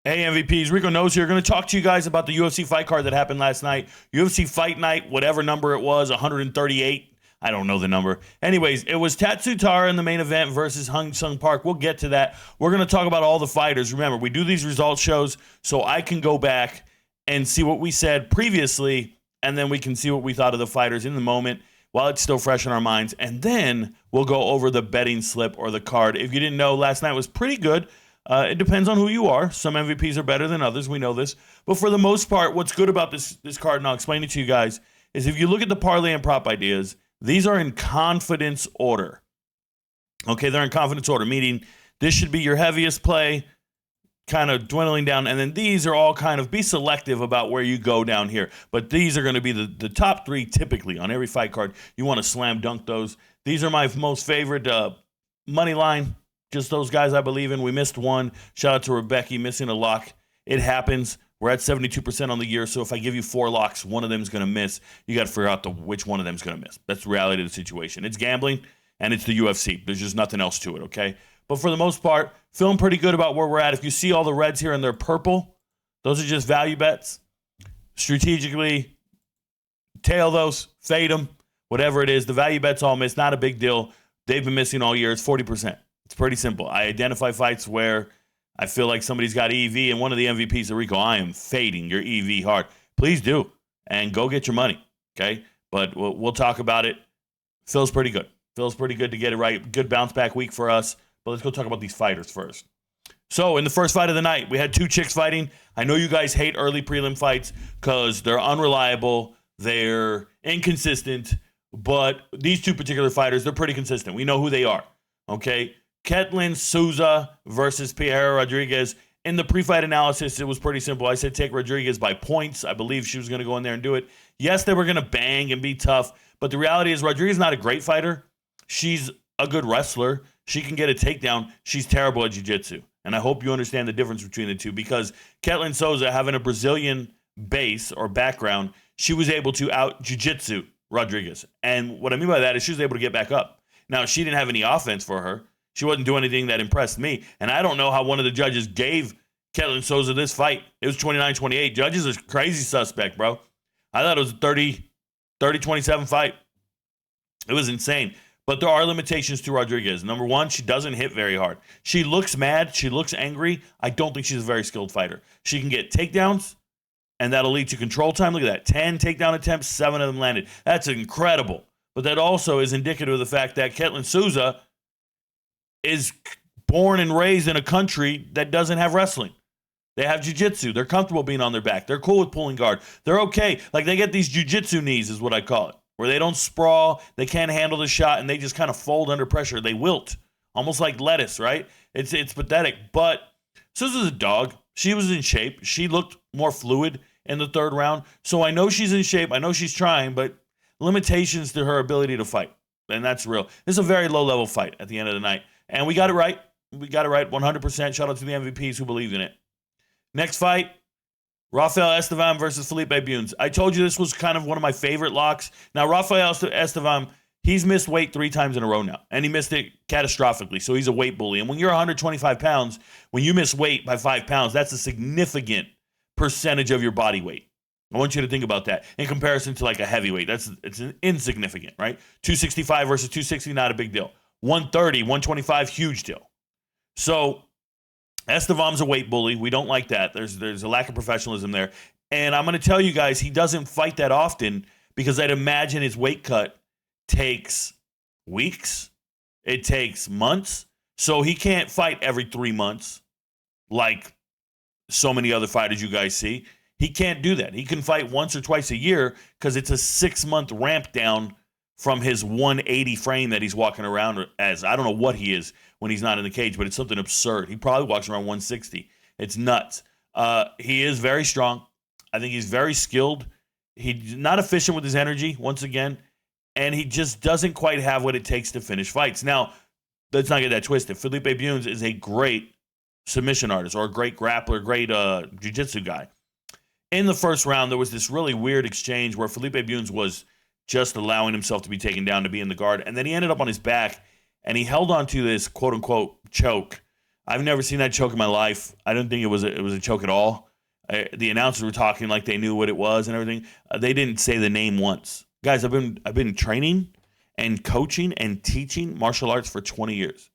Hey MVPs, Rico Knows here. Going to talk to you guys about the UFC fight card that happened last night. UFC Fight Night, whatever number it was, 138. I don't know the number. Anyways, it was Tatsuro in the main event versus HyunSung Park. We'll get to that. We're going to talk about all the fighters. Remember, we do these results shows so I can go back and see what we said previously, and then we can see what we thought of the fighters in the moment while it's still fresh in our minds. And then we'll go over the betting slip or the card. If you didn't know, last night was pretty good. It depends on who you are. Some MVPs are better than others. We know this. But for the most part, what's good about this card, and I'll explain it to you guys, is if you look at the parlay and prop ideas, these are in confidence order. Okay, they're in confidence order, meaning this should be your heaviest play, kind of dwindling down. And then these are all kind of, be selective about where you go down here. But these are going to be the top three typically on every fight card. You want to slam dunk those. These are my most favorite money line. Just those guys I believe in. We missed one. Shout out to Rebecca missing a lock. It happens. We're at 72% on the year, so if I give you 4 locks, one of them is going to miss. You got to figure out which one of them is going to miss. That's the reality of the situation. It's gambling, and it's the UFC. There's just nothing else to it, okay? But for the most part, feeling pretty good about where we're at. If you see all the reds here and they're purple, those are just value bets. Strategically, tail those, fade them, whatever it is. The value bets all miss. Not a big deal. They've been missing all year. It's 40%. It's pretty simple. I identify fights where I feel like somebody's got EV, and one of the MVPs of Rico, I am fading your EV hard. Please do, and go get your money, okay? But we'll talk about it. Feels pretty good. Feels pretty good to get it right. Good bounce back week for us. But let's go talk about these fighters first. So in the first fight of the night, we had 2 chicks fighting. I know you guys hate early prelim fights because they're unreliable, they're inconsistent, but these 2 particular fighters, they're pretty consistent. We know who they are, okay? Ketlin Souza versus Taira Rodriguez. In the pre-fight analysis, it was pretty simple. I said take Rodriguez by points. I believe she was going to go in there and do it. Yes, they were going to bang and be tough, but the reality is Rodriguez is not a great fighter. She's a good wrestler. She can get a takedown. She's terrible at jiu-jitsu. And I hope you understand the difference between the two because Ketlin Souza, having a Brazilian base or background, she was able to out jiu-jitsu Rodriguez. And what I mean by that is she was able to get back up. Now, she didn't have any offense for her. She wasn't doing anything that impressed me. And I don't know how one of the judges gave Ketlin Souza this fight. It was 29-28. Judges are crazy suspect, bro. I thought it was a 30-27 fight. It was insane. But there are limitations to Rodriguez. Number one, she doesn't hit very hard. She looks mad. She looks angry. I don't think she's a very skilled fighter. She can get takedowns, and that'll lead to control time. Look at that. 10 takedown attempts, 7 of them landed. That's incredible. But that also is indicative of the fact that Ketlin Souza is born and raised in a country that doesn't have wrestling. They have jiu-jitsu. They're comfortable being on their back. They're cool with pulling guard. They're okay. Like they get these jiu-jitsu knees is what I call it, where they don't sprawl, they can't handle the shot, and they just kind of fold under pressure. They wilt, almost like lettuce, right? It's pathetic. But Souza's a dog. She was in shape. She looked more fluid in the 3rd round. So I know she's in shape. I know she's trying, but limitations to her ability to fight. And that's real. This is a very low-level fight at the end of the night. And we got it right. We got it right 100%. Shout out to the MVPs who believed in it. Next fight, Rafael Estevam versus Felipe Bunes. I told you this was kind of one of my favorite locks. Now, Rafael Estevam, he's missed weight 3 times in a row now, and he missed it catastrophically, so he's a weight bully. And when you're 125 pounds, when you miss weight by 5 pounds, that's a significant percentage of your body weight. I want you to think about that in comparison to like a heavyweight. It's insignificant, right? 265 versus 260, not a big deal. 130, 125, huge deal. So Estevam's a weight bully. We don't like that. There's a lack of professionalism there. And I'm going to tell you guys, he doesn't fight that often because I'd imagine his weight cut takes weeks. It takes months. So he can't fight every 3 months like so many other fighters you guys see. He can't do that. He can fight once or twice a year because it's a 6-month ramp down from his 180 frame that he's walking around as. I don't know what he is when he's not in the cage, but it's something absurd. He probably walks around 160. It's nuts. He is very strong. I think he's very skilled. He's not efficient with his energy, once again, and he just doesn't quite have what it takes to finish fights. Now, let's not get that twisted. Felipe Bunes is a great submission artist or a great grappler, great jiu-jitsu guy. In the first round, there was this really weird exchange where Felipe Bunes was just allowing himself to be taken down to be in the guard. And then he ended up on his back, and he held on to this quote-unquote choke I've never seen that choke in my life. I don't think it was a choke at all. The announcers were talking like they knew what it was and everything. They didn't say the name once. Guys, I've been training and coaching and teaching martial arts for 20 years.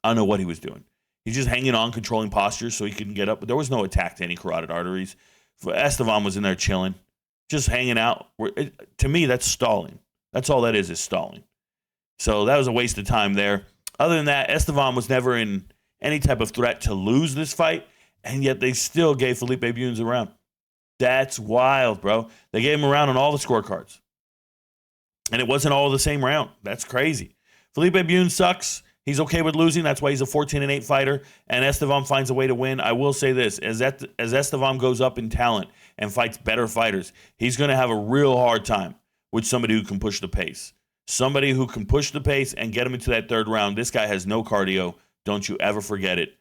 I don't know what he was doing. He's just hanging on, controlling postures so he couldn't get up. But there was no attack to any carotid arteries. Estevan was in there chilling, just hanging out. To me, that's stalling. That's all that is stalling. So that was a waste of time there. Other than that, Estevan was never in any type of threat to lose this fight, and yet they still gave Felipe Bunes a round. That's wild, bro. They gave him a round on all the scorecards. And it wasn't all the same round. That's crazy. Felipe Bunes sucks. He's okay with losing. That's why he's a 14-8 fighter. And Estevan finds a way to win. I will say this. As Estevan goes up in talent and fights better fighters, he's going to have a real hard time with somebody who can push the pace. Somebody who can push the pace and get him into that third round. This guy has no cardio. Don't you ever forget it.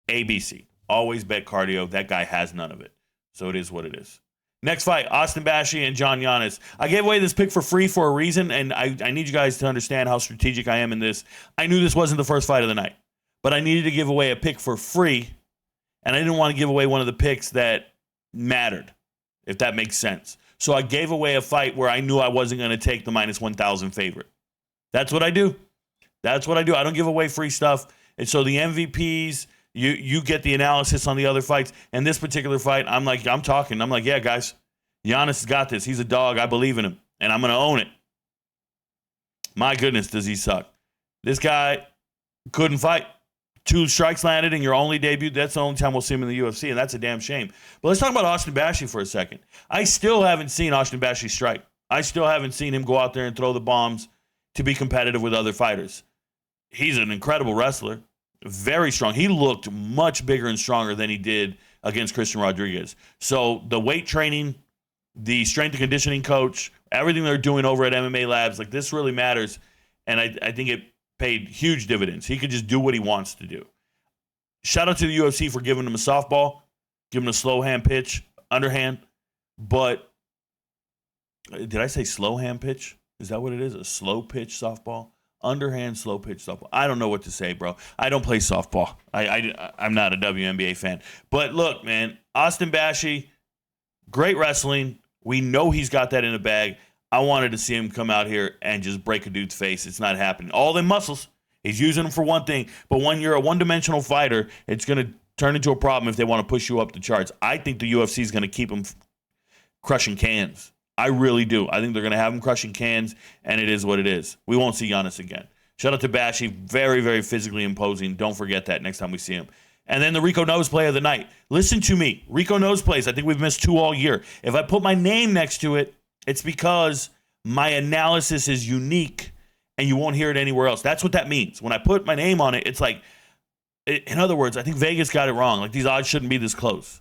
ABC. Always bet cardio. That guy has none of it. So it is what it is. Next fight, Austin Bashi and John Giannis. I gave away this pick for free for a reason, and I need you guys to understand how strategic I am in this. I knew this wasn't the first fight of the night, but I needed to give away a pick for free, and I didn't want to give away one of the picks that mattered, if that makes sense. So I gave away a fight where I knew I wasn't going to take the minus 1,000 favorite. That's what I do. That's what I do. I don't give away free stuff. And so the MVPs, you get the analysis on the other fights. And this particular fight, I'm like, yeah, guys, Giannis has got this. He's a dog. I believe in him. And I'm going to own it. My goodness, does he suck. This guy couldn't fight. 2 strikes landed in your only debut. That's the only time we'll see him in the UFC, and that's a damn shame. But let's talk about Austin Bashi for a second. I still haven't seen Austin Bashi strike. I still haven't seen him go out there and throw the bombs to be competitive with other fighters. He's an incredible wrestler. Very strong. He looked much bigger and stronger than he did against Christian Rodriguez. So the weight training, the strength and conditioning coach, everything they're doing over at MMA Labs, like this really matters. And I think it paid huge dividends. He could just do what he wants to do. Shout out to the UFC for giving him a softball, giving him a slow hand pitch, underhand. But did I say slow hand pitch? Is that what it is? A slow pitch softball? Underhand, slow pitch softball. I don't know what to say, bro. I don't play softball. I'm not a WNBA fan. But look, man, Austin Bashi, great wrestling. We know he's got that in the bag. I wanted to see him come out here and just break a dude's face. It's not happening. All them muscles, he's using them for one thing. But when you're a one-dimensional fighter, it's going to turn into a problem if they want to push you up the charts. I think the UFC is going to keep him crushing cans. I really do. I think they're going to have him crushing cans, and it is what it is. We won't see Giannis again. Shout out to Bashi. Very, very physically imposing. Don't forget that next time we see him. And then the Rico Nose play of the night. Listen to me. Rico Nose plays. I think we've missed 2 all year. If I put my name next to it, it's because my analysis is unique and you won't hear it anywhere else. That's what that means. When I put my name on it, it's like, in other words, I think Vegas got it wrong. Like, these odds shouldn't be this close.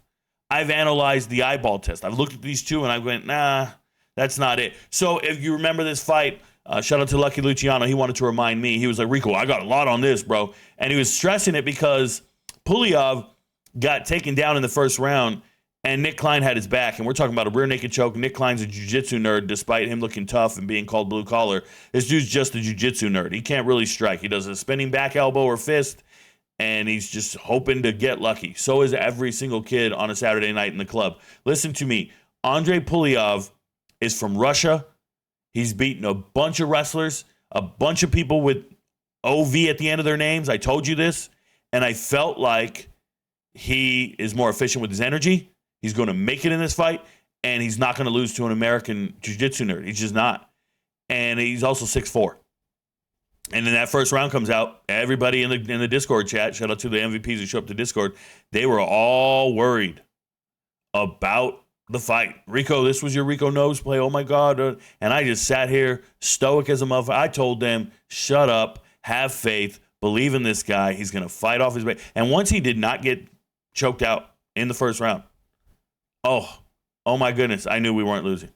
I've analyzed the eyeball test. I've looked at these 2 and I went, nah, that's not it. So if you remember this fight, shout out to Lucky Luciano. He wanted to remind me. He was like, Rico, I got a lot on this, bro. And he was stressing it because Pulev got taken down in the first round. And Nick Klein had his back, and we're talking about a rear naked choke. Nick Klein's a jiu-jitsu nerd, despite him looking tough and being called blue collar. This dude's just a jiu-jitsu nerd. He can't really strike. He does a spinning back elbow or fist, and he's just hoping to get lucky. So is every single kid on a Saturday night in the club. Listen to me. Andrei Pulev is from Russia. He's beaten a bunch of wrestlers, a bunch of people with OV at the end of their names. I told you this, and I felt like he is more efficient with his energy. He's going to make it in this fight, and he's not going to lose to an American jiu-jitsu nerd. He's just not. And he's also 6'4". And then that first round comes out, everybody in the Discord chat, shout out to the MVPs who show up to Discord, they were all worried about the fight. Rico, this was your Rico Nose play. Oh, my God. And I just sat here stoic as a motherfucker. I told them, shut up, have faith, believe in this guy. He's going to fight off his way. And once he did not get choked out in the first round, oh my goodness, I knew we weren't losing.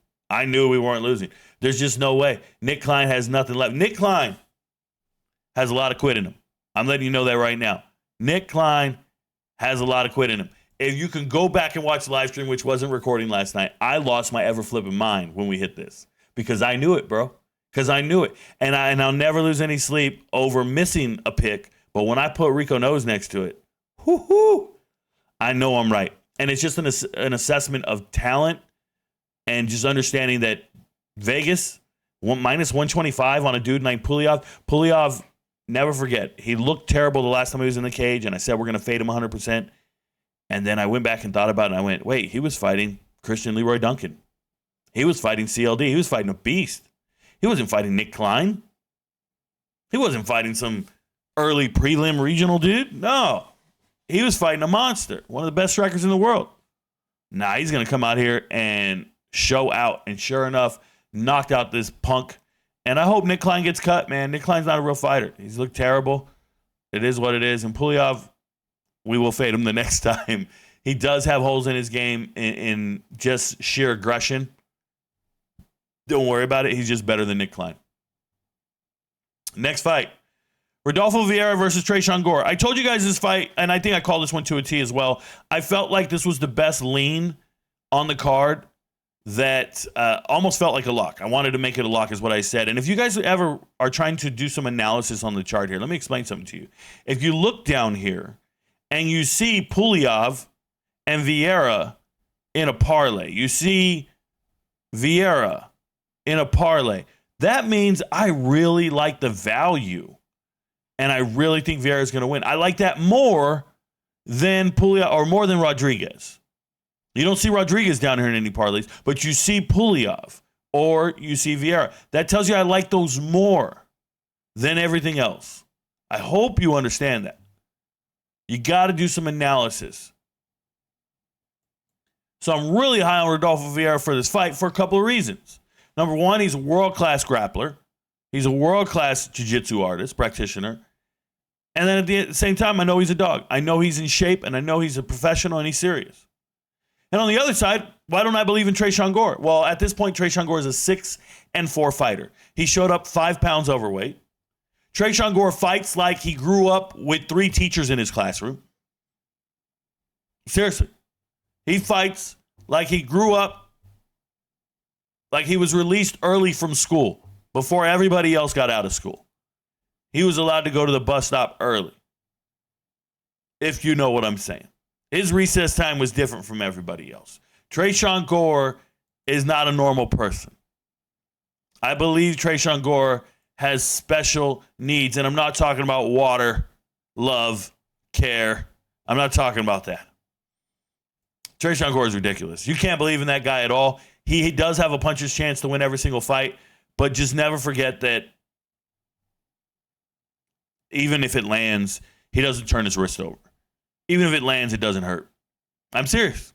There's just no way. Nick Klein has nothing left. Nick Klein has a lot of quit in him. I'm letting you know that right now. Nick Klein has a lot of quit in him. If you can go back and watch the live stream, which wasn't recording last night, I lost my ever-flipping mind when we hit this. Because I knew it, bro. Because I knew it. And I'll never lose any sleep over missing a pick. But when I put Rico Nose next to it, Whoo-hoo. I know I'm right. And it's just an assessment of talent and just understanding that Vegas, minus 125 on a dude named Pulev. Pulev, never forget, he looked terrible the last time he was in the cage, and I said we're going to fade him 100%. And then I went back and thought about it, and I went, wait, he was fighting Christian Leroy Duncan. He was fighting CLD. He was fighting a beast. He wasn't fighting Nick Klein. He wasn't fighting some early prelim regional dude. No. He was fighting a monster, one of the best strikers in the world. Nah, he's going to come out here and show out. And sure enough, knocked out this punk. And I hope Nick Klein gets cut, man. Nick Klein's not a real fighter. He's looked terrible. It is what it is. And Pulev, we will fade him the next time. He does have holes in his game in just sheer aggression. Don't worry about it. He's just better than Nick Klein. Next fight. Rodolfo Vieira versus Tresean Gore. I told you guys this fight, and I think I called this one to a T as well. I felt like this was the best lean on the card that almost felt like a lock. I wanted to make it a lock is what I said. And if you guys ever are trying to do some analysis on the chart here, let me explain something to you. If you look down here and you see Pulev and Vieira in a parlay, you see Vieira in a parlay, that means I really like the value. And I really think Vieira is going to win. I like that more than Pulev, or more than Rodriguez. You don't see Rodriguez down here in any parlays, but you see Pulev or you see Vieira. That tells you I like those more than everything else. I hope you understand that. You got to do some analysis. So I'm really high on Rodolfo Vieira for this fight for a couple of reasons. Number one, he's a world-class grappler. He's a world-class jiu-jitsu artist, practitioner. And then at the same time, I know he's a dog. I know he's in shape, and I know he's a professional, and he's serious. And on the other side, why don't I believe in Tresean Gore? Well, at this point, Tresean Gore is a 6-4 fighter. He showed up 5 pounds overweight. Tresean Gore fights like he grew up with 3 teachers in his classroom. Seriously. He fights like he grew up, like he was released early from school before everybody else got out of school. He was allowed to go to the bus stop early, if you know what I'm saying. His recess time was different from everybody else. Tresean Gore is not a normal person. I believe Tresean Gore has special needs, and I'm not talking about water, love, care. I'm not talking about that. Tresean Gore is ridiculous. You can't believe in that guy at all. He does have a puncher's chance to win every single fight, but just never forget that even if it lands, he doesn't turn his wrist over. Even if it lands, it doesn't hurt. I'm serious.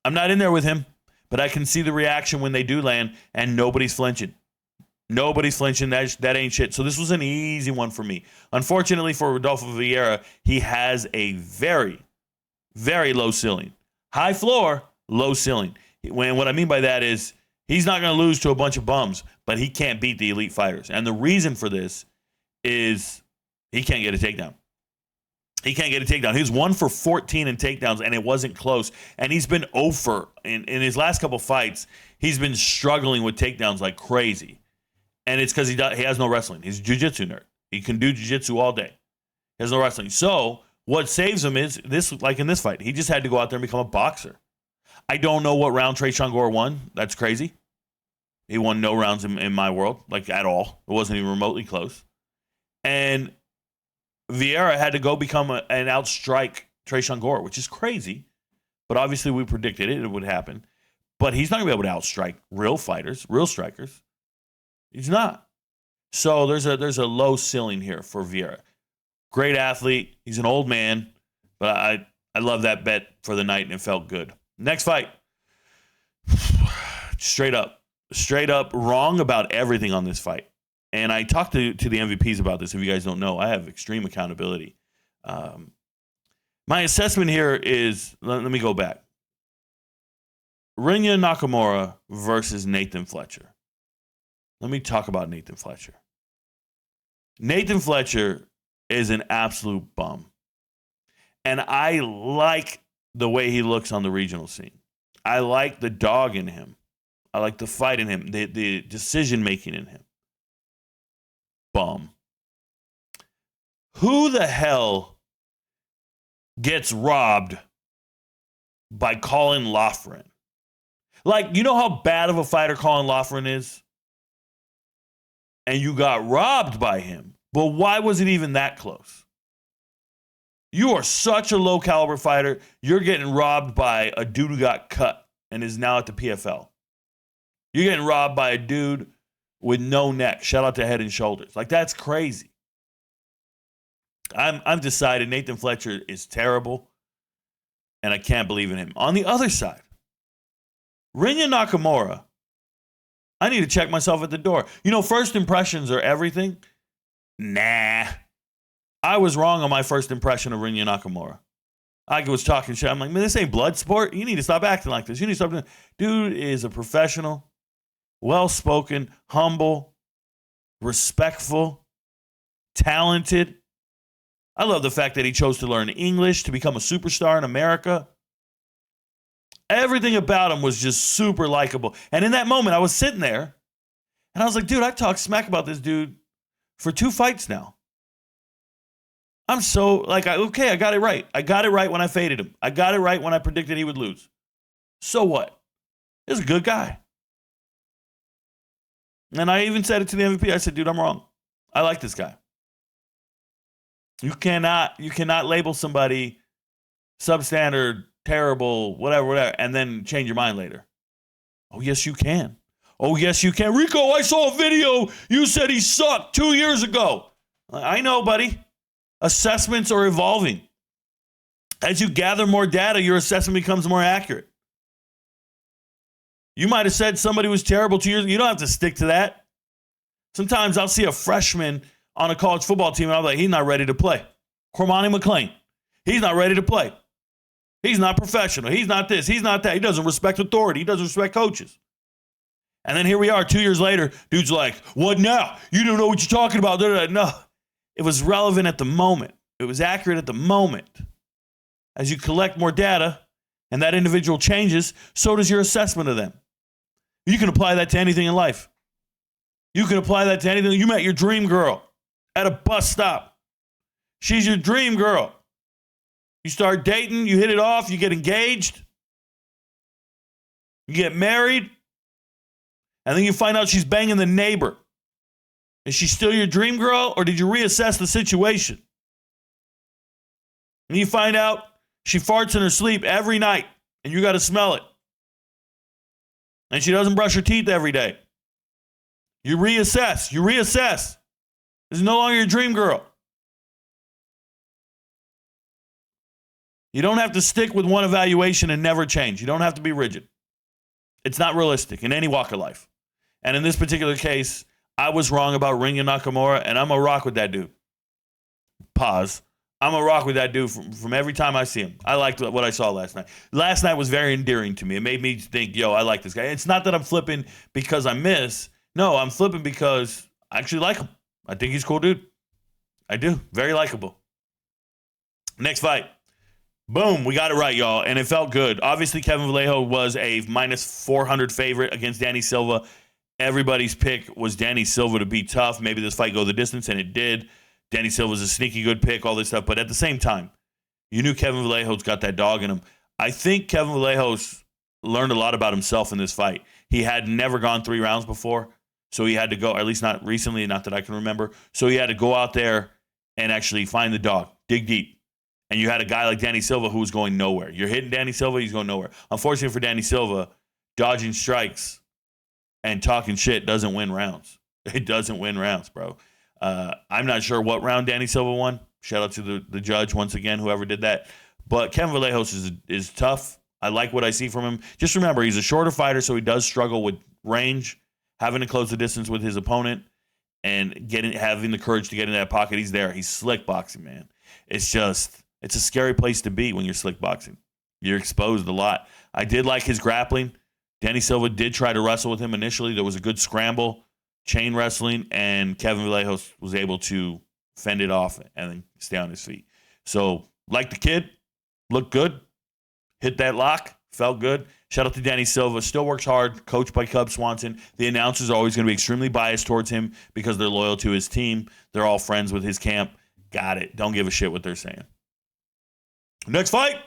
I'm not in there with him, but I can see the reaction when they do land, and nobody's flinching. Nobody's flinching. That ain't shit. So this was an easy one for me. Unfortunately for Rodolfo Vieira, he has a very, very low ceiling. High floor, low ceiling. What I mean by that is he's not going to lose to a bunch of bums, but he can't beat the elite fighters. And the reason for this is he can't get a takedown. He can't get a takedown. He was 1 for 14 in takedowns, and it wasn't close. And he's been 0 for, in his last couple fights, he's been struggling with takedowns like crazy. And it's because he has no wrestling. He's a jiu-jitsu nerd. He can do jiu-jitsu all day. He has no wrestling. So what saves him is this, like in this fight, he just had to go out there and become a boxer. I don't know what round Tresean Gore won. That's crazy. He won no rounds in my world, like at all. It wasn't even remotely close. And Vieira had to go become an outstrike Tresean Gore, which is crazy. But obviously we predicted it would happen. But he's not going to be able to outstrike real fighters, real strikers. He's not. So there's a low ceiling here for Vieira. Great athlete. He's an old man. But I love that bet for the night, and it felt good. Next fight. Straight up wrong about everything on this fight. And I talked to the MVPs about this. If you guys don't know, I have extreme accountability. My assessment here is, let me go back. Rinya Nakamura versus Nathan Fletcher. Let me talk about Nathan Fletcher. Nathan Fletcher is an absolute bum. And I like the way he looks on the regional scene. I like the dog in him. I like the fight in him, the decision-making in him. Bum. Who the hell gets robbed by Colin Loughran. Like, you know how bad of a fighter Colin Loughran is? And you got robbed by him. But why was it even that close? You are such a low caliber fighter. You're getting robbed by a dude who got cut and is now at the PFL. You're getting robbed by a dude with no neck. Shout out to Head and Shoulders. Like, that's crazy. I'm decided Nathan Fletcher is terrible, and I can't believe in him. On the other side, Rinya Nakamura, I need to check myself at the door. You know, first impressions are everything. Nah. I was wrong on my first impression of Rinya Nakamura. I was talking shit. I'm like, man, this ain't blood sport. You need to stop acting like this. You need to stop doing. Dude is a professional, well-spoken, humble, respectful, talented. I love the fact that he chose to learn English to become a superstar in America. Everything about him was just super likable. And in that moment, I was sitting there, and I was like, dude, I talked smack about this dude for 2 fights now. I'm so, like, okay, I got it right. I got it right when I faded him. I got it right when I predicted he would lose. So what? He's a good guy. And I even said it to the MVP. I said, dude, I'm wrong. I like this guy. You cannot label somebody substandard, terrible, whatever, and then change your mind later. Oh, yes, you can. Oh, yes, you can. Rico, I saw a video. You said he sucked 2 years ago. I know, buddy. Assessments are evolving. As you gather more data, your assessment becomes more accurate. You might have said somebody was terrible 2 years ago. You don't have to stick to that. Sometimes I'll see a freshman on a college football team, and I'm like, he's not ready to play. Cormani McClain, he's not ready to play. He's not professional. He's not this. He's not that. He doesn't respect authority. He doesn't respect coaches. And then here we are 2 years later. Dude's like, what now? You don't know what you're talking about. No. It was relevant at the moment. It was accurate at the moment. As you collect more data and that individual changes, so does your assessment of them. You can apply that to anything in life. You can apply that to anything. You met your dream girl at a bus stop. She's your dream girl. You start dating, you hit it off, you get engaged, you get married, and then you find out she's banging the neighbor. Is she still your dream girl, or did you reassess the situation? And you find out she farts in her sleep every night, and you got to smell it. And she doesn't brush her teeth every day. You reassess. This is no longer your dream girl. You don't have to stick with one evaluation and never change. You don't have to be rigid. It's not realistic in any walk of life. And in this particular case, I was wrong about Rinya Nakamura, and I'm going to rock with that dude. Pause. I'm going to rock with that dude from every time I see him. I liked what I saw last night. Last night was very endearing to me. It made me think, yo, I like this guy. It's not that I'm flipping because I miss. No, I'm flipping because I actually like him. I think he's a cool dude. I do. Very likable. Next fight. Boom, we got it right, y'all, and it felt good. Obviously, Kevin Vallejo was a minus 400 favorite against Danny Silva. Everybody's pick was Danny Silva to be tough. Maybe this fight go the distance, and it did. Danny Silva's a sneaky good pick, all this stuff. But at the same time, you knew Kevin Vallejo's got that dog in him. I think Kevin Vallejo's learned a lot about himself in this fight. He had never gone 3 rounds before, so he had to go, or at least not recently, not that I can remember. So he had to go out there and actually find the dog, dig deep. And you had a guy like Danny Silva who was going nowhere. You're hitting Danny Silva, he's going nowhere. Unfortunately for Danny Silva, dodging strikes and talking shit doesn't win rounds. It doesn't win rounds, bro. I'm not sure what round Danny Silva won. Shout out to the judge once again, whoever did that. But Kevin Vallejos is tough. I like what I see from him. Just remember, he's a shorter fighter, so he does struggle with range, having to close the distance with his opponent, and having the courage to get in that pocket. He's there. He's slick boxing, man. It's a scary place to be when you're slick boxing. You're exposed a lot. I did like his grappling. Danny Silva did try to wrestle with him initially. There was a good scramble, chain wrestling, and Kevin Vallejos was able to fend it off and then stay on his feet. So, like the kid, looked good, hit that lock, felt good. Shout out to Danny Silva. Still works hard, coached by Cub Swanson. The announcers are always going to be extremely biased towards him because they're loyal to his team. They're all friends with his camp. Got it. Don't give a shit what they're saying. Next fight.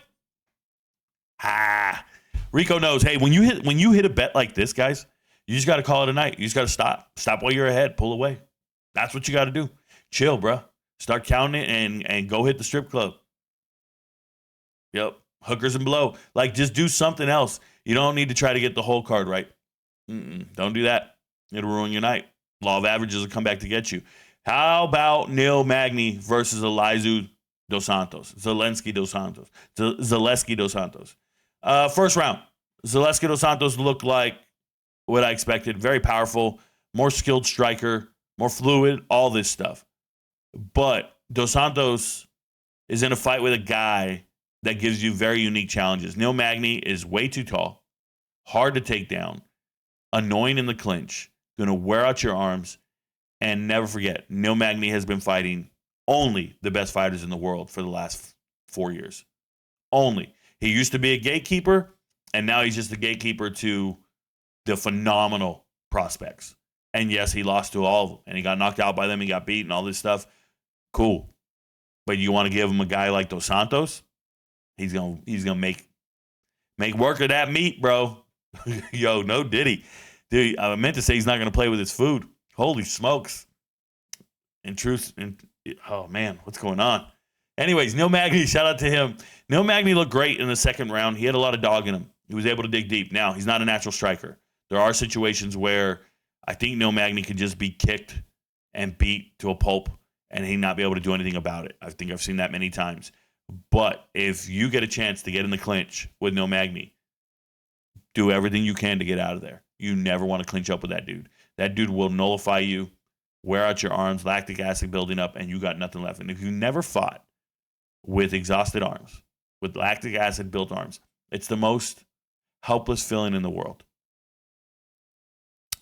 Rico knows. Hey, when you hit a bet like this, guys, you just got to call it a night. You just got to stop. Stop while you're ahead. Pull away. That's what you got to do. Chill, bro. Start counting it and go hit the strip club. Yep. Hookers and blow. Like, just do something else. You don't need to try to get the whole card right. Don't do that. It'll ruin your night. Law of averages will come back to get you. How about Neil Magny versus Elizeu dos Santos? Zaleski dos Santos. First round. Zaleski dos Santos looked like what I expected. Very powerful, more skilled striker, more fluid, all this stuff. But dos Santos is in a fight with a guy that gives you very unique challenges. Neil Magny is way too tall, hard to take down, annoying in the clinch, going to wear out your arms. And never forget, Neil Magny has been fighting only the best fighters in the world for the last 4 years. Only. He used to be a gatekeeper, and now he's just a gatekeeper to the phenomenal prospects. And yes, he lost to all of them, and he got knocked out by them. He got beat and all this stuff. Cool. But you want to give him a guy like Dos Santos? He's gonna make work of that meat, bro. Yo, no diddy. Dude, I meant to say he's not gonna play with his food. Holy smokes. In truth, oh man, what's going on? Anyways, Neil Magny, shout out to him. Neil Magny looked great in the second round. He had a lot of dog in him. He was able to dig deep. Now, he's not a natural striker. There are situations where I think Neil Magny could just be kicked and beat to a pulp and he not be able to do anything about it. I think I've seen that many times. But if you get a chance to get in the clinch with Neil Magny, do everything you can to get out of there. You never want to clinch up with that dude. That dude will nullify you, wear out your arms, lactic acid building up, and you got nothing left. And if you never fought with exhausted arms, with lactic acid built arms, it's the most helpless feeling in the world.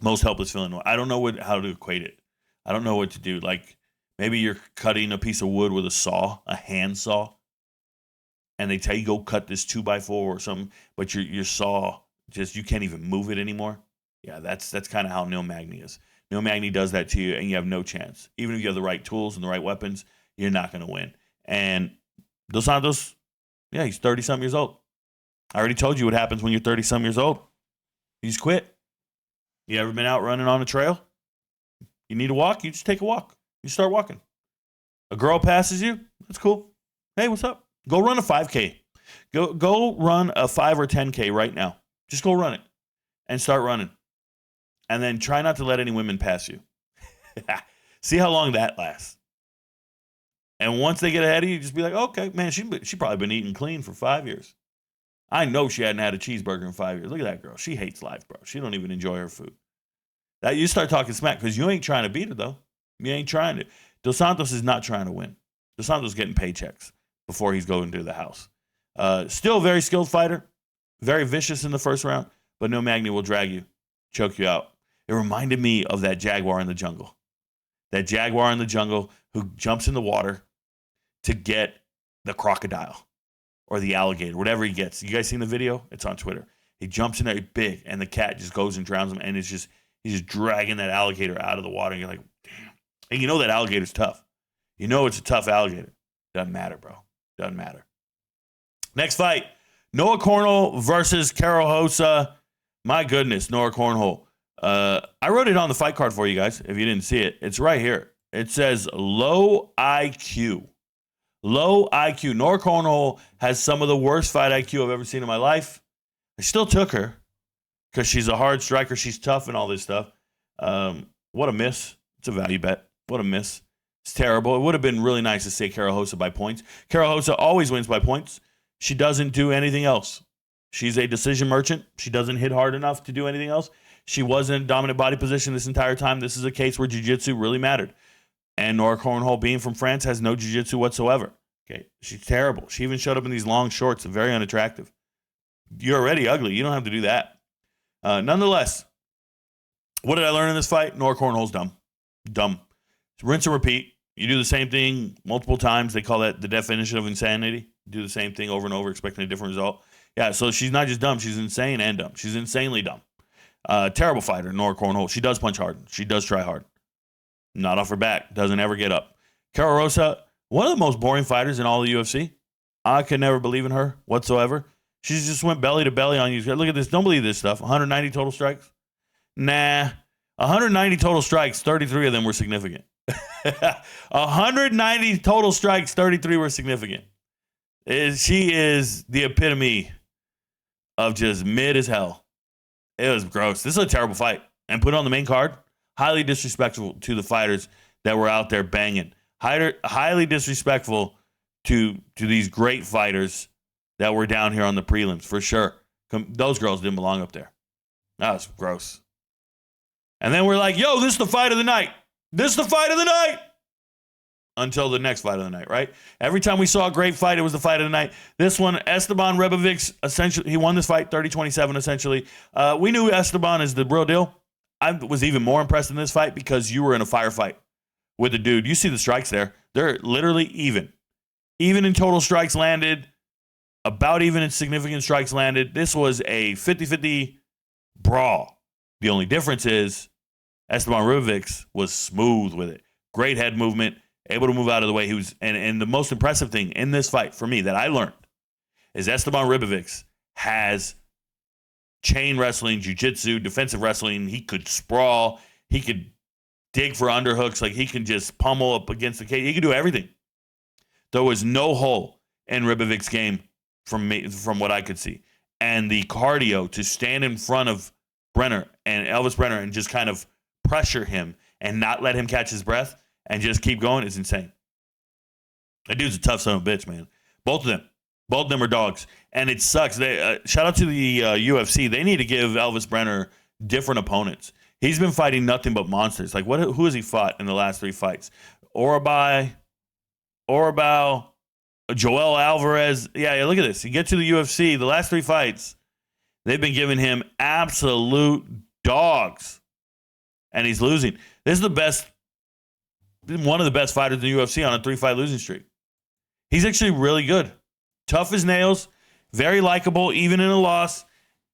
Most helpless feeling. I don't know how to equate it. I don't know what to do. Like, maybe you're cutting a piece of wood with a saw, a hand saw, and they tell you go cut this 2x4 or something, but your saw just, you can't even move it anymore. Yeah, that's kind of how Neil Magny is. Neil Magny does that to you, and you have no chance. Even if you have the right tools and the right weapons, you're not going to win. And Dos Santos, yeah, he's 30-some years old. I already told you what happens when you're 30-some years old. You just quit. You ever been out running on a trail? You need to walk? You just take a walk. You start walking. A girl passes you? That's cool. Hey, what's up? Go run a 5K. Go run a 5 or 10K right now. Just go run it and start running. And then try not to let any women pass you. See how long that lasts. And once they get ahead of you, just be like, okay, man, she probably been eating clean for 5 years. I know she hadn't had a cheeseburger in 5 years. Look at that girl. She hates life, bro. She don't even enjoy her food. That you start talking smack because you ain't trying to beat her, though. You ain't trying to. Dos Santos is not trying to win. Dos Santos is getting paychecks before he's going to the house. Still a very skilled fighter. Very vicious in the first round. But Neil Magny will drag you, choke you out. It reminded me of that jaguar in the jungle. That jaguar in the jungle who jumps in the water to get the crocodile or the alligator, whatever he gets. You guys seen the video? It's on Twitter. He jumps in there big, and the cat just goes and drowns him, and he's just dragging that alligator out of the water, and you're like, damn. And you know that alligator's tough. You know it's a tough alligator. Doesn't matter, bro. Doesn't matter. Next fight, Noah Cornhole versus Karol Rosa. My goodness, Noah Cornhole. I wrote it on the fight card for you guys, if you didn't see it. It's right here. It says low IQ. Low IQ. Noah Cornhole has some of the worst fight IQ I've ever seen in my life. I still took her because she's a hard striker. She's tough and all this stuff. What a miss. It's a value bet. What a miss. It's terrible. It would have been really nice to say Karol Rosa by points. Karol Rosa always wins by points. She doesn't do anything else. She's a decision merchant. She doesn't hit hard enough to do anything else. She was in a dominant body position this entire time. This is a case where jiu-jitsu really mattered. And Noah Cornhole, being from France, has no jiu-jitsu whatsoever. Okay, she's terrible. She even showed up in these long shorts, very unattractive. You're already ugly. You don't have to do that. Nonetheless, what did I learn in this fight? Noah Cornhole's dumb. Dumb. Rinse and repeat. You do the same thing multiple times. They call that the definition of insanity. Do the same thing over and over, expecting a different result. Yeah, so she's not just dumb. She's insane and dumb. She's insanely dumb. Terrible fighter, Noah Cornhole. She does punch hard. She does try hard. Not off her back. Doesn't ever get up. Karol Rosa, one of the most boring fighters in all the UFC. I could never believe in her whatsoever. She just went belly to belly on you. Look at this. Don't believe this stuff. 190 total strikes? Nah. 190 total strikes, 33 of them were significant. 190 total strikes, 33 were significant. She is the epitome of just mid as hell. It was gross. This is a terrible fight. And put it on the main card, highly disrespectful to the fighters that were out there banging. Highly disrespectful to these great fighters that were down here on the prelims, for sure. Those girls didn't belong up there. That was gross. And then we're like, yo, this is the fight of the night. This is the fight of the night. Until the next fight of the night, right? Every time we saw a great fight, it was the fight of the night. This one, Esteban Ribovics, essentially, he won this fight 30-27, essentially. We knew Esteban is the real deal. I was even more impressed in this fight because you were in a firefight with the dude. You see the strikes there. They're literally even. Even in total strikes landed, about even in significant strikes landed. This was a 50-50 brawl. The only difference is Esteban Ribovics was smooth with it. Great head movement. Able to move out of the way. He was, and the most impressive thing in this fight for me that I learned is Esteban Ribovics has chain wrestling, jiu-jitsu, defensive wrestling. He could sprawl. He could dig for underhooks. Like he can just pummel up against the cage. He could do everything. There was no hole in Ribovics' game from what I could see. And the cardio to stand in front of Brenner and Elvis Brenner and just kind of pressure him and not let him catch his breath and just keep going is insane. That dude's a tough son of a bitch, man. Both of them are dogs. And it sucks. Shout out to the UFC. They need to give Elvis Brenner different opponents. He's been fighting nothing but monsters. Like, who has he fought in the last 3 fights? Orabao, Joel Alvarez. Yeah, look at this. You get to the UFC, the last 3 fights, they've been giving him absolute dogs. And he's losing. This is one of the best fighters in the UFC on a 3-fight losing streak. He's actually really good. Tough as nails. Very likable, even in a loss.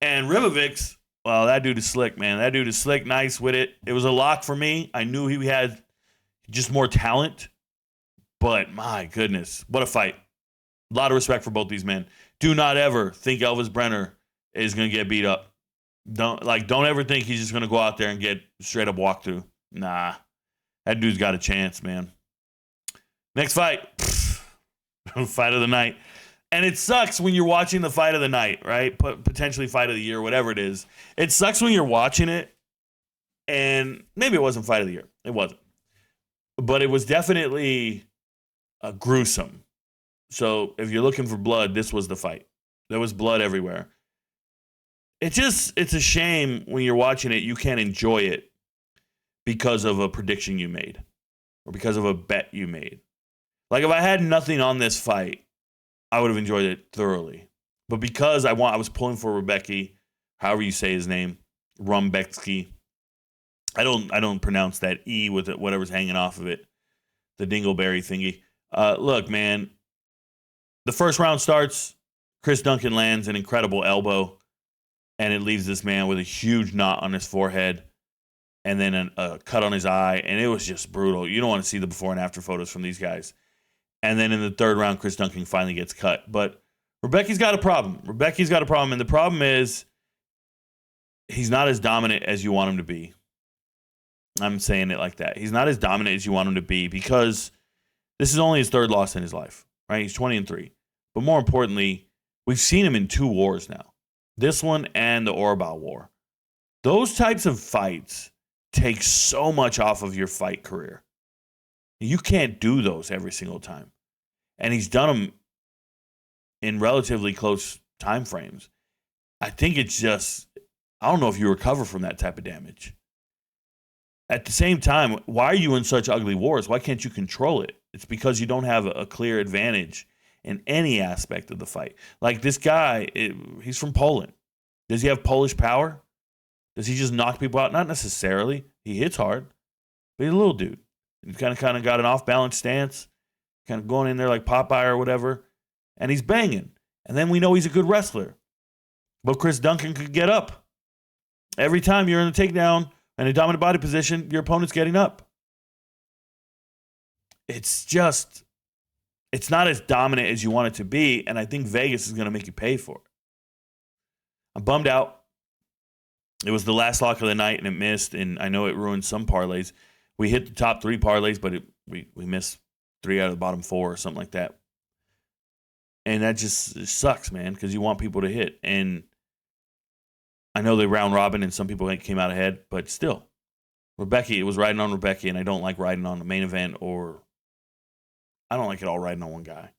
And Ribovics, well, that dude is slick, man. That dude is slick, nice with it. It was a lock for me. I knew he had just more talent. But my goodness, what a fight. A lot of respect for both these men. Do not ever think Elvis Brenner is going to get beat up. Don't ever think he's just going to go out there and get straight up walk through. Nah. That dude's got a chance, man. Next fight. Fight of the night. And it sucks when you're watching the fight of the night, right? Potentially fight of the year, whatever it is. It sucks when you're watching it, and maybe it wasn't fight of the year. It wasn't. But it was definitely gruesome. So if you're looking for blood, this was the fight. There was blood everywhere. It's a shame when you're watching it, you can't enjoy it because of a prediction you made or because of a bet you made. Like if I had nothing on this fight, I would have enjoyed it thoroughly. But because I was pulling for Rebecki, however you say his name, Rumbetsky. I don't pronounce that E with it, whatever's hanging off of it, the dingleberry thingy. Look, man, the first round starts, Chris Duncan lands an incredible elbow, and it leaves this man with a huge knot on his forehead and then a cut on his eye, and it was just brutal. You don't want to see the before and after photos from these guys. And then in the third round, Chris Duncan finally gets cut. But Rebecki's got a problem. And the problem is he's not as dominant as you want him to be. I'm saying it like that. He's not as dominant as you want him to be because this is only his third loss in his life, right? He's 20-3. But more importantly, we've seen him in 2 wars now. This one and the Orabao war. Those types of fights take so much off of your fight career. You can't do those every single time. And he's done them in relatively close time frames. I think it's just, I don't know if you recover from that type of damage. At the same time, why are you in such ugly wars? Why can't you control it? It's because you don't have a clear advantage in any aspect of the fight. Like this guy, he's from Poland. Does he have Polish power? Does he just knock people out? Not necessarily. He hits hard, but he's a little dude. He's kind of got an off-balance stance, kind of going in there like Popeye or whatever, and he's banging. And then we know he's a good wrestler. But Chris Duncan could get up. Every time you're in the takedown and a dominant body position, your opponent's getting up. It's just, it's not as dominant as you want it to be, and I think Vegas is going to make you pay for it. I'm bummed out. It was the last lock of the night, and it missed, and I know it ruined some parlays. We hit the top 3 parlays, but we missed 3 out of the bottom 4 or something like that. And that just sucks, man, because you want people to hit. And I know they round robin, and some people came out ahead, but still. Rebecca, it was riding on Rebecca, and I don't like riding on the main event, or I don't like it all riding on one guy.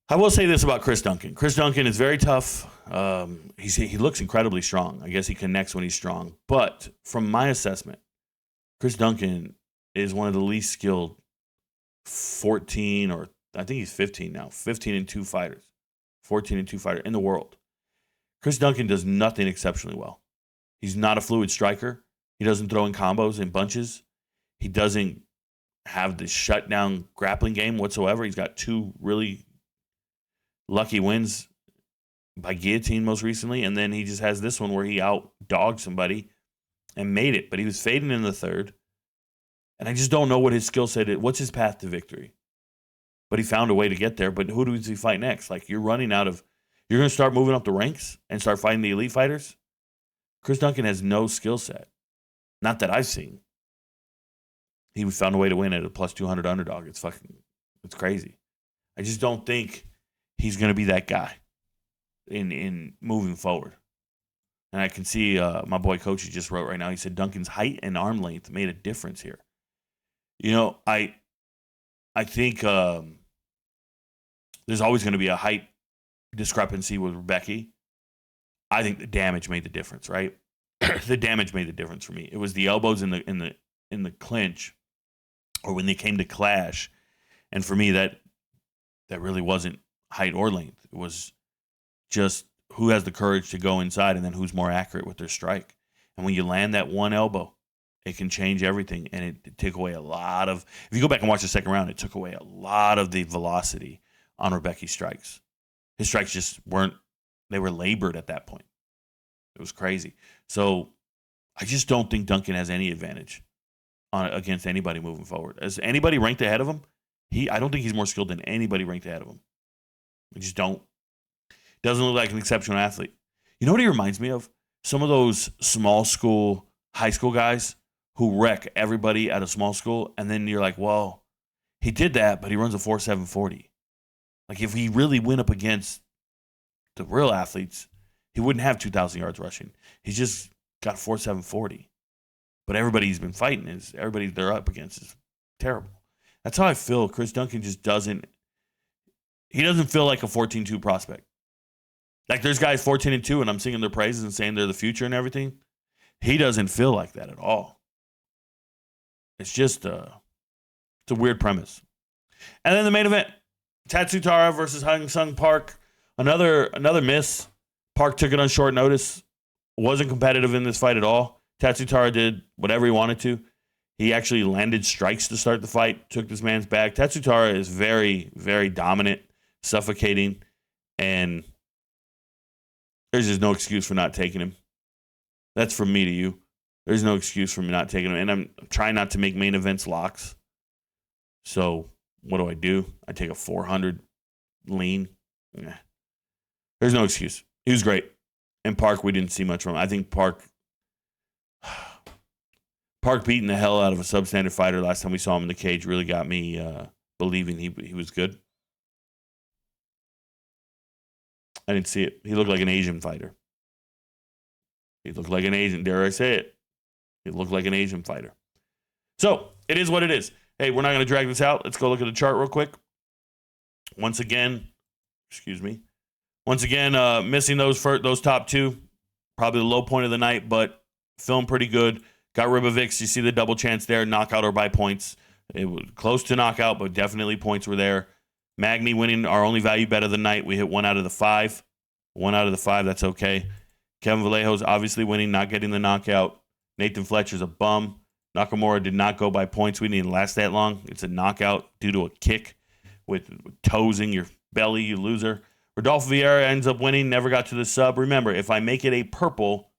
I will say this about Chris Duncan. Chris Duncan is very tough. He looks incredibly strong. I guess he connects when he's strong. But from my assessment, Chris Duncan is one of the least skilled 14, or I think he's 15 now, 15-2 fighters, 14-2 fighter in the world. Chris Duncan does nothing exceptionally well. He's not a fluid striker. He doesn't throw in combos and bunches. He doesn't have the shutdown grappling game whatsoever. He's got 2 really lucky wins by guillotine most recently, and then he just has this one where he out-dogged somebody and made it, but he was fading in the 3rd, and I just don't know what his skill set is. What's his path to victory? But he found a way to get there, but who does he fight next? Like, you're going to start moving up the ranks and start fighting the elite fighters? Chris Duncan has no skill set. Not that I've seen. He found a way to win at a plus 200 underdog. It's crazy. I just don't think he's going to be that guy in moving forward. And I can see my boy Coachy just wrote right now. He said Duncan's height and arm length made a difference here. You know, I think there's always going to be a height discrepancy with Rebecca. I think the damage made the difference, right? The damage made the difference for me. It was the elbows in the clinch, or when they came to clash, and for me that really wasn't height or length. It was just who has the courage to go inside, and then who's more accurate with their strike. And when you land that one elbow, it can change everything, and it took away a lot of. If you go back and watch the second round, it took away a lot of the velocity on Rebecca's strikes. His strikes just weren't. They were labored at that point. It was crazy. So I just don't think Duncan has any advantage against anybody moving forward. As anybody ranked ahead of him, I don't think he's more skilled than anybody ranked ahead of him. I just don't. Doesn't look like an exceptional athlete. You know what he reminds me of? Some of those small school, high school guys who wreck everybody at a small school, and then you're like, well, he did that, but he runs a 4.740. Like, if he really went up against the real athletes, he wouldn't have 2,000 yards rushing. He's just got 4.740. But everybody he's been fighting everybody they're up against is terrible. That's how I feel. Chris Duncan just doesn't feel like a 14-2 prospect. Like, there's guys 14-2, and I'm singing their praises and saying they're the future and everything. He doesn't feel like that at all. It's just it's a weird premise. And then the main event, Tatsuro versus HyunSung Park. Another miss. Park took it on short notice. Wasn't competitive in this fight at all. Tatsuro did whatever he wanted to. He actually landed strikes to start the fight, took this man's back. Tatsuro is very, very dominant, suffocating, and there's just no excuse for not taking him. That's from me to you. There's no excuse for me not taking him. And I'm trying not to make main events locks. So what do? I take a 400 lean. Nah. There's no excuse. He was great. And Park, we didn't see much from him. I think Park beating the hell out of a substandard fighter last time we saw him in the cage really got me believing he was good. I didn't see it. He looked like an Asian fighter. He looked like an Asian. Dare I say it? He looked like an Asian fighter. So, it is what it is. Hey, we're not going to drag this out. Let's go look at the chart real quick. Once again, missing those top 2. Probably the low point of the night, but filmed pretty good. Got Ribovics. You see the double chance there. Knockout or by points. It was close to knockout, but definitely points were there. Magny winning our only value bet of the night. We hit 1 out of the 5. 1 out of the 5, that's okay. Kevin Vallejo's obviously winning, not getting the knockout. Nathan Fletcher's a bum. Nakamura did not go by points. We didn't last that long. It's a knockout due to a kick with toes in your belly, you loser. Rodolfo Vieira ends up winning, never got to the sub. Remember, if I make it a purple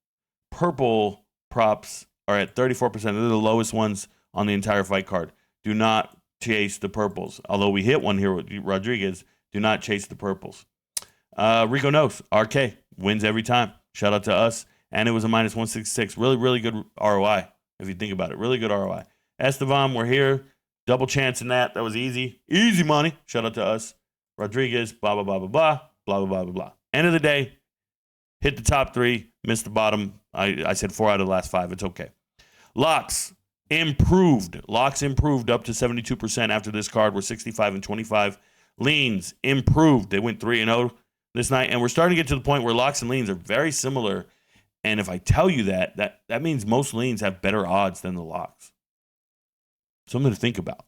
props are at 34%. They're the lowest ones on the entire fight card. Do not chase the purples. Although we hit one here with Rodriguez, do not chase the purples. Rico knows. RK wins every time. Shout out to us. And it was a minus 166. Really, really good ROI, if you think about it. Really good ROI. Estevan, we're here. Double chance in that. That was easy. Easy money. Shout out to us. Rodriguez, blah, blah, blah, blah, blah, blah, blah, blah, blah, blah. End of the day, hit the top 3, missed the bottom. I said 4 out of the last 5. It's okay. Locks improved. Locks improved up to 72% after this card. We're 65 and 25. Leans improved. They went 3-0 this night. And we're starting to get to the point where locks and leans are very similar. And if I tell you that means most leans have better odds than the locks. Something to think about.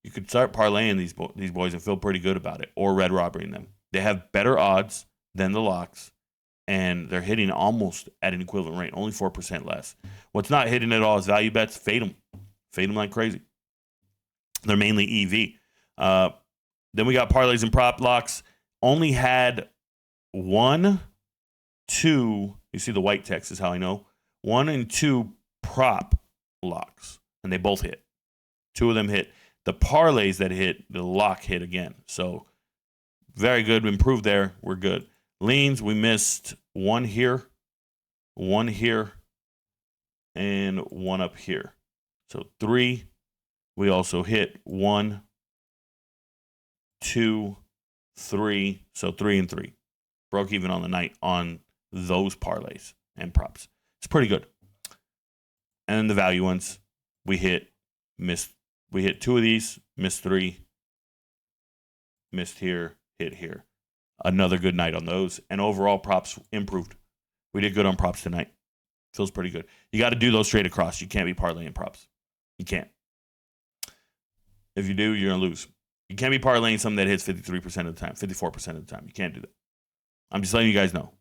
You could start parlaying these boys and feel pretty good about it, or red robbering them. They have better odds than the locks, and they're hitting almost at an equivalent rate, only 4% less. What's not hitting at all is value bets. Fade them. Fade them like crazy. They're mainly EV. Then we got parlays and prop locks. Only had 1, 2, you see the white text is how I know, 1 and 2 prop locks, and they both hit. 2 of them hit. The parlays that hit, the lock hit again. So very good. We improved there. We're good. Leans, we missed 1 here, 1 here, and 1 up here. So 3. We also hit 1, 2, 3. So 3 and 3. Broke even on the night on those parlays and props. It's pretty good. And then the value ones, we hit, missed. We hit 2 of these, missed 3, missed here, hit here. Another good night on those. And overall, props improved. We did good on props tonight. Feels pretty good. You got to do those straight across. You can't be parlaying props. You can't. If you do, you're going to lose. You can't be parlaying something that hits 53% of the time, 54% of the time. You can't do that. I'm just letting you guys know.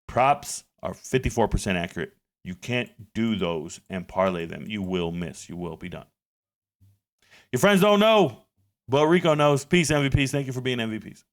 Props are 54% accurate. You can't do those and parlay them. You will miss. You will be done. Your friends don't know, but Rico knows. Peace, MVPs. Thank you for being MVPs.